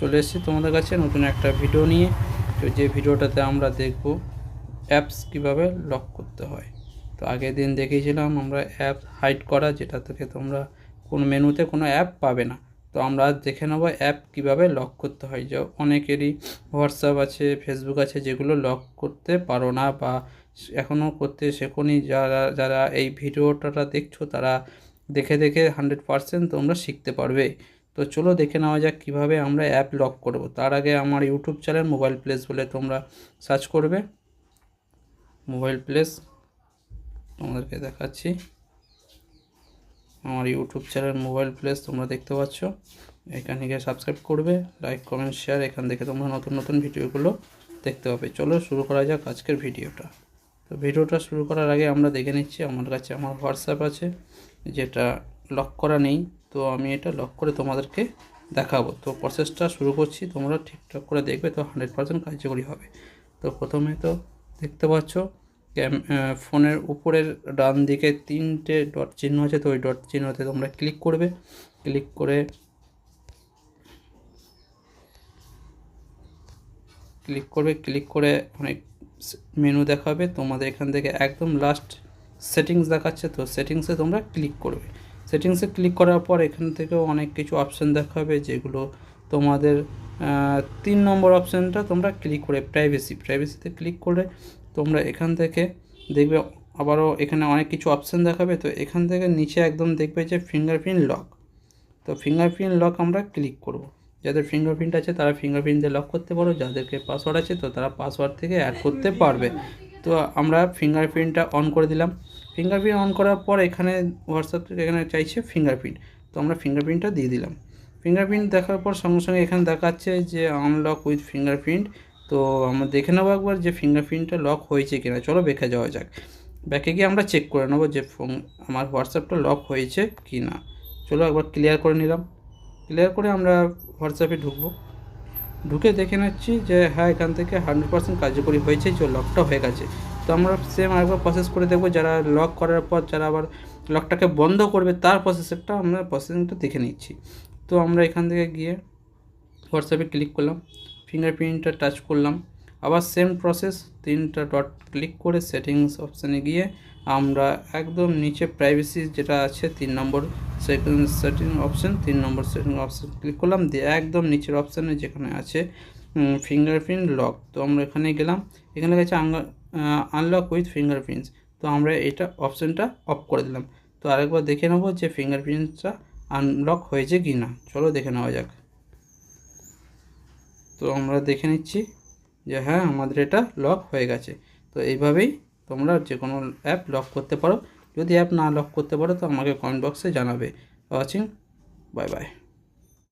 চলে এসেছি তোমাদের কাছে নতুন একটা ভিডিও নিয়ে। তো যে ভিডিওটাতে আমরা দেখব অ্যাপস কিভাবে লক করতে হয়। তো আগের দিন দেখিয়েছিলাম আমরা অ্যাপ হাইড করা, যেটা থেকে তোমরা কোন মেনুতে কোনো অ্যাপ পাবে না। তো আমরা দেখে নেব অ্যাপ কিভাবে লক করতে হয়। যে অনেকেরই হোয়াটসঅ্যাপ আছে, ফেসবুক আছে, যেগুলো লক করতে পারো না বা এখনও করতে শেখোনি। যারা যারা এই ভিডিওটা দেখছো তারা দেখে দেখে 100% তোমরা শিখতে পারবে। তো চলো দেখে নেওয়া যাক কীভাবে আমরা অ্যাপ লক করব। তার আগে আমার ইউটিউব চ্যানেল মোবাইল প্লেস বলে তোমরা সার্চ করবে। মোবাইল প্লেস তোমাদেরকে দেখাচ্ছি, আমার ইউটিউব চ্যানেল মোবাইল প্লেস তোমরা দেখতে পাচ্ছ। এখানে গিয়ে সাবস্ক্রাইব করবে, লাইক কমেন্ট শেয়ার, এখান থেকে তোমরা নতুন নতুন ভিডিওগুলো দেখতে পাবে। চলো শুরু করা যাক আজকের ভিডিওটা। তো ভিডিওটা শুরু করার আগে আমরা দেখে নিচ্ছি আমার কাছে আমার হোয়াটসঅ্যাপ আছে, যেটা লক করা নেই। তো আমি এটা লক করে তোমাদেরকে দেখাবো। তো প্রসেসটা শুরু করছি, তোমরা ঠিকঠাক করে দেখবে, তো 100% কার্যকরী হবে। তো প্রথমে তো দেখতে পাচ্ছ ফোনের উপরের ডান দিকে 3টে ডট চিহ্ন আছে। তো ওই ডট চিহ্নতে তোমরা ক্লিক করবে। ক্লিক করে অনেক মেনু দেখাবে তোমাদের। এখান থেকে একদম লাস্ট সেটিংস দেখাচ্ছে, তো সেটিংসে তোমরা ক্লিক করবে। সেটিংসে ক্লিক করার পর এখান থেকেও অনেক কিছু অপশান দেখাবে, যেগুলো তোমাদের 3 নম্বর অপশানটা তোমরা ক্লিক করে প্রাইভেসিতে ক্লিক করে তোমরা এখান থেকে দেখবে আবারও এখানে অনেক কিছু অপশান দেখাবে। তো এখান থেকে নিচে একদম দেখবে যে ফিঙ্গারপ্রিন্ট লক। তো ফিঙ্গারপ্রিন্ট লক আমরা ক্লিক করব। যাদের ফিঙ্গারপ্রিন্ট আছে তারা ফিঙ্গারপ্রিন্ট দিয়ে লক করতে পারো, যাদেরকে পাসওয়ার্ড আছে তো তারা পাসওয়ার্ড থেকে অ্যাড করতে পারবে। তো আমরা ফিঙ্গারপ্রিন্টটা অন করে দিলাম। ফিঙ্গারপ্রিন্ট অন করার পর এখানে হোয়াটসঅ্যাপ থেকে এখানে চাইছে ফিঙ্গারপ্রিন্ট, তো আমরা ফিঙ্গারপ্রিন্টটা দিয়ে দিলাম। ফিঙ্গারপ্রিন্ট দেখার পর সঙ্গে সঙ্গে এখানে দেখাচ্ছে যে আনলক উইথ ফিঙ্গারপ্রিন্ট। তো আমরা দেখে নেবো একবার যে ফিঙ্গারপ্রিন্টটা লক হয়েছে কিনা। চলো ব্যাকে যাওয়া যাক। ব্যাকে গিয়ে আমরা চেক করে নেবো যে আমার হোয়াটসঅ্যাপটা লক হয়েছে কি না। চলো একবার ক্লিয়ার করে নিলাম। ক্লিয়ার করে আমরা হোয়াটসঅ্যাপে ঢুকে দেখে নিচ্ছি যে হ্যাঁ এখান থেকে 100% কার্যকরী হয়েছে, যে লকটা হয়ে গেছে। তো আমরা সেম আরেকবার প্রসেস করে দেখবো। যারা লক করার পর যারা আবার লকটাকে বন্ধ করবে তার প্রসেসটা আমরা প্রসেসিংটা দেখে নিচ্ছি। তো আমরা এখান থেকে গিয়ে হোয়াটসঅ্যাপে ক্লিক করলাম, ফিঙ্গারপ্রিন্টটা টাচ করলাম, আবার সেম প্রসেস 3টা ডট ক্লিক করে সেটিংস অপশানে গিয়ে আমরা একদম নিচে প্রাইভেসি যেটা আছে 3 নম্বর সেটিং অপশান, 3 নম্বর সেটিং অপশান ক্লিক করলাম। দিয়ে একদম নিচের অপশানে যেখানে আছে ফিঙ্গারপ্রিন্ট লক, তো আমরা এখানে গেলাম। এখানে গেছে আনলক উইথ ফিঙ্গারপ্রিন্টস, তো আমরা এটা অপশানটা অফ করে দিলাম। তো আরেকবার দেখে নেবো যে ফিঙ্গারপ্রিন্টসটা আনলক হয়েছে কি না। চলো দেখে নেওয়া যাক। তো আমরা দেখে নিচ্ছি যে হ্যাঁ আমাদের এটা লক হয়ে গেছে। তো এইভাবেই তোমরা যে কোনো অ্যাপ লক করতে পারো। যদি অ্যাপ না লক করতে পারো তো আমাকে কমেন্ট বক্সে জানাবে। Watching, bye bye.